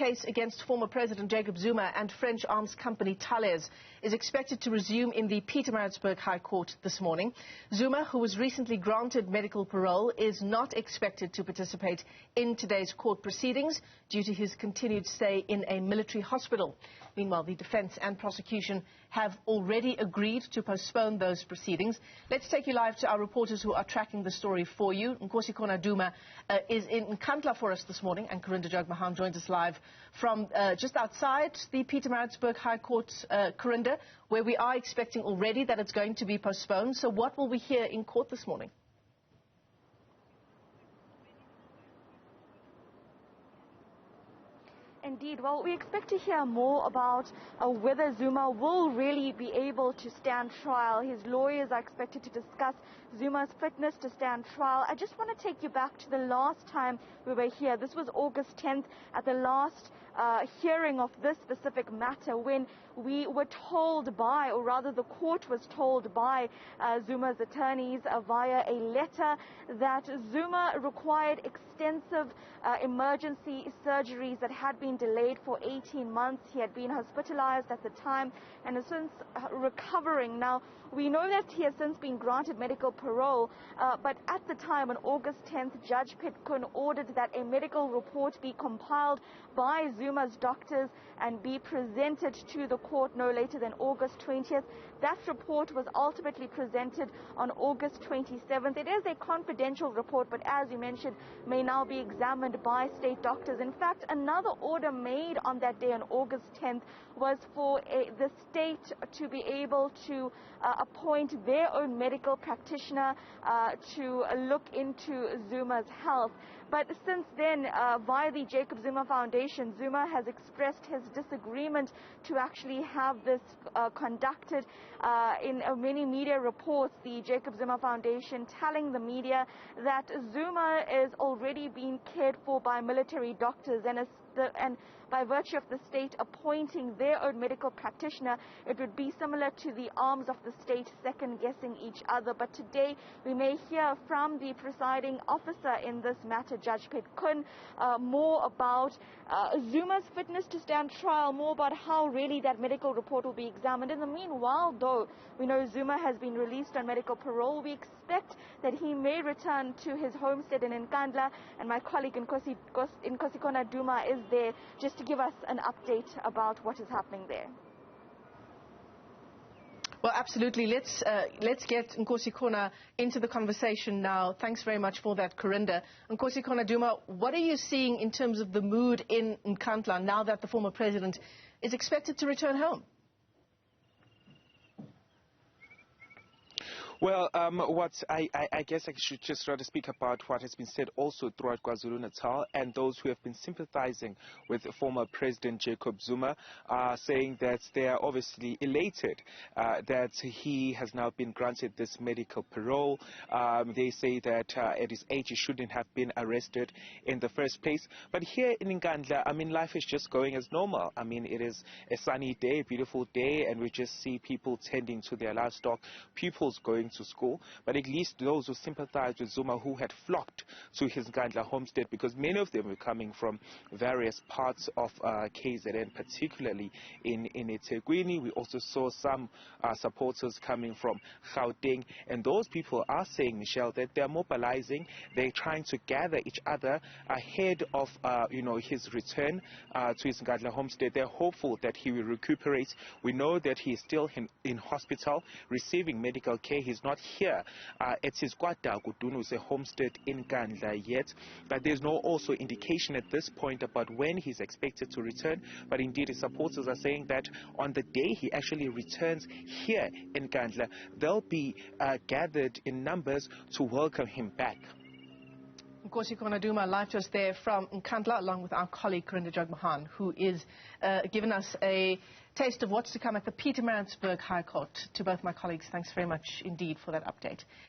case against former President Jacob Zuma and French arms company Thales is expected to resume in the Pietermaritzburg High Court this morning. Zuma, who was recently granted medical parole, is not expected to participate in today's court proceedings due to his continued stay in a military hospital. Meanwhile, the defense and prosecution have already agreed to postpone those proceedings. Let's take you live to our reporters who are tracking the story for you. Nkosikhona Duma is in Nkandla for us this morning, and Karinda Jagmohan joins us live from just outside the Pietermaritzburg High Court, Karinda, where we are expecting already that it's going to be postponed. So what will we hear in court this morning? Indeed. Well, we expect to hear more about whether Zuma will really be able to stand trial. His lawyers are expected to discuss Zuma's fitness to stand trial. I just want to take you back to the last time we were here. This was August 10th at the last hearing of this specific matter, when we were told by, or rather the court was told by Zuma's attorneys via a letter that Zuma required extensive emergency surgeries that had been delayed for 18 months. He had been hospitalized at the time and is since recovering. Now, we know that he has since been granted medical parole, but at the time, on August 10th, Judge Pietermaritzburg ordered that a medical report be compiled by Zuma's doctors and be presented to the court no later than August 20th. That report was ultimately presented on August 27th. It is a confidential report, but as you mentioned, may now be examined by state doctors. In fact, another order made on that day, on August 10th, was for the state to be able to appoint their own medical practitioner to look into Zuma's health. But since then, via the Jacob Zuma Foundation, Zuma has expressed his disagreement to actually have this conducted. In many media reports, the Jacob Zuma Foundation telling the media that Zuma is already being cared for by military doctors, and by virtue of the state appointing their own medical practitioner, it would be similar to the arms of the state second-guessing each other. But today, we may hear from the presiding officer in this matter, Judge Pietermaritzburg, more about Zuma's fitness to stand trial, more about how really that medical report will be examined. In the meanwhile, though, we know Zuma has been released on medical parole. We expect that he may return to his homestead in Nkandla, and my colleague Nkosikhona Duma is there just to give us an update about what is happening there. Well, absolutely. Let's get Nkosikhona into the conversation now. Thanks very much for that, Karinda. Nkosikhona Duma, what are you seeing in terms of the mood in Nkandla now that the former president is expected to return home? Well, I guess I should just rather speak about what has been said also throughout KwaZulu-Natal, and those who have been sympathizing with former President Jacob Zuma are saying that they are obviously elated that he has now been granted this medical parole. They say that at his age he shouldn't have been arrested in the first place. But here in Nkandla, I mean, life is just going as normal. I mean, it is a sunny day, a beautiful day, and we just see people tending to their livestock, pupils going to school, but at least those who sympathize with Zuma, who had flocked to his Nkandla homestead, because many of them were coming from various parts of KZN, particularly in eThekwini. We also saw some supporters coming from Gauteng, and those people are saying, Michelle, that they're mobilizing, they're trying to gather each other ahead of his return to his Nkandla homestead. They're hopeful that he will recuperate. We know that he is still in hospital receiving medical care. He's not here at his KwaZulu-Natal homestead in Nkandla yet, but there's no also indication at this point about when he's expected to return. But indeed, his supporters are saying that on the day he actually returns here in Nkandla, they'll be gathered in numbers to welcome him back. Nkosikhona Duma, live just there from Nkandla, along with our colleague Karinda Jagmohan, who is giving us a taste of what's to come at the Pietermaritzburg High Court. To both my colleagues, thanks very much indeed for that update.